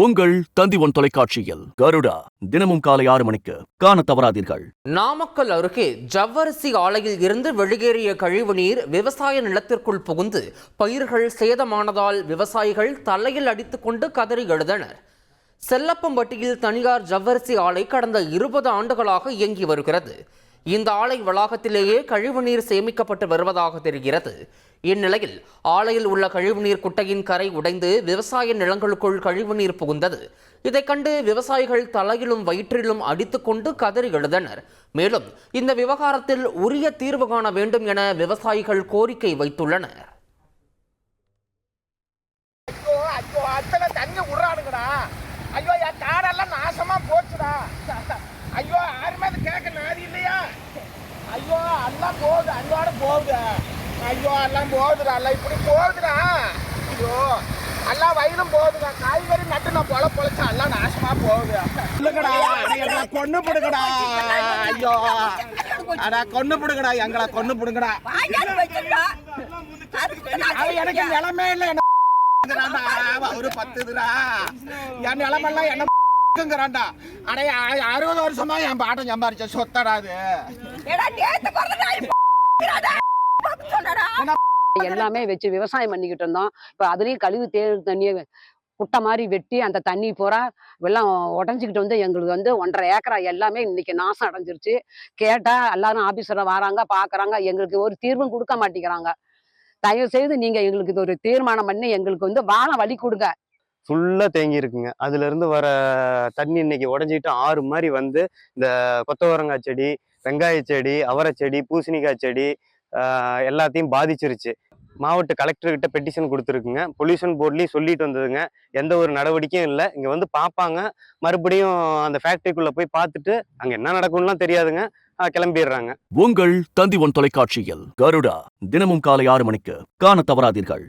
உங்கள் தந்திவன் தொலைக்காட்சியில் கருடா தினமும் காலை 6 மணிக்கு காண தவறாதீர்கள். நாமக்கல் அருகே ஜவ்வரிசி ஆலையில் இருந்து வெளியேறிய கழிவுநீர் விவசாய நிலத்திற்குள் புகுந்து பயிர்கள் சேதமானதால் விவசாயிகள் தலையில் அடித்துக் கொண்டு கதறி எழுந்தனர். செல்லப்பம்பட்டியில் தனியார் ஜவ்வரிசி ஆலை கடந்த 20 ஆண்டுகளாக இயங்கி வருகிறது. இந்த ஆலை வளாகத்திலேயே கழிவுநீர் சேமிக்கப்பட்டு வருவதாக தெரிகிறது. இந்நிலையில் ஆலையில் உள்ள கழிவுநீர் குட்டையின் கரை உடைந்து விவசாய நிலங்களுக்குள் கழிவுநீர் புகுந்தது. இதைக் கண்டு விவசாயிகள் தலையிலும் வயிற்றிலும் அடித்துக்கொண்டு கதறி எழுந்தனர். மேலும் இந்த விவகாரத்தில் உரிய தீர்வு காண வேண்டும் என விவசாயிகள் கோரிக்கை வைத்துள்ளனர். ஐயோ என் காடெல்லாம் நாசமா போச்சுடா. ஐயோ யாருமே அது கேட்க நாதி இல்லையா? ஐயோ எல்லாம் போகுது, அங்கோட போகுது. ஐயோ எல்லாம் போகுதுடா, எல்லாம் இப்படி போகுதுடா. ஐயோ எல்லாம் வயலும் போகுதுடா. காய்கறி நட்டு நான் பொழைச்சா எல்லாம் நாசமா போகுது. இல்லைங்கடா, எங்களை கொண்டு போடுங்கடா. ஐயோ அடா கொண்டு போடுங்கடா, எங்களை கொண்டு போடுங்கடா. எனக்கு நிலமே இல்லை, ஒரு 10 என் நிலமெல்லாம் என்ன ங்கிறான்டா. அடே 60 வருஷமா என் பாட்டம் சம்பாரிச்ச சொத்தடாது. எல்லாமே வச்சு விவசாயம் பண்ணிக்கிட்டு இருந்தோம். இப்ப அதுலயும் கழிவு தண்ணியை குட்டை மாதிரி வெட்டி அந்த தண்ணி பூரா வெள்ளம் உடஞ்சிக்கிட்டு வந்து எங்களுக்கு வந்து 1.5 ஏக்கரா எல்லாமே இன்னைக்கு நாசம் அடைஞ்சிருச்சு. கேட்டா எல்லாரும் ஆபீசர்ல வராங்க, பாக்குறாங்க, எங்களுக்கு ஒரு தீர்வும் கொடுக்க மாட்டேங்கிறாங்க. தயவு செய்து நீங்க எங்களுக்கு இது ஒரு தீர்மானம் பண்ணி எங்களுக்கு வந்து வாழ வழி கொடுங்க. ஃபுல்லா தேங்கி இருக்குங்க. அதுல இருந்து வர தண்ணி இன்னைக்கு உடஞ்சிட்டு ஆறு மாதிரி வந்து இந்த கொத்தவரங்காய் செடி, வெங்காய செடி, அவரை செடி, பூசணிக்காய் செடி எல்லாத்தையும் பாதிச்சிருச்சு. மாவட்ட கலெக்டர்கிட்ட பெட்டிஷன் கொடுத்துருக்குங்க. பொல்யூஷன் போர்ட்லயும் சொல்லிட்டு வந்ததுங்க. எந்த ஒரு நடவடிக்கையும் இல்லை. இங்க வந்து பார்ப்பாங்க, மறுபடியும் அந்த ஃபேக்டரிக்குள்ள போய் பார்த்துட்டு அங்க என்ன நடக்கும்லாம் தெரியாதுங்க, கிளம்பிடுறாங்க. உங்கள் தந்திவன் தொலைக்காட்சியில் கருடா தினமும் காலை 6 மணிக்கு காண தவறாதீர்கள்.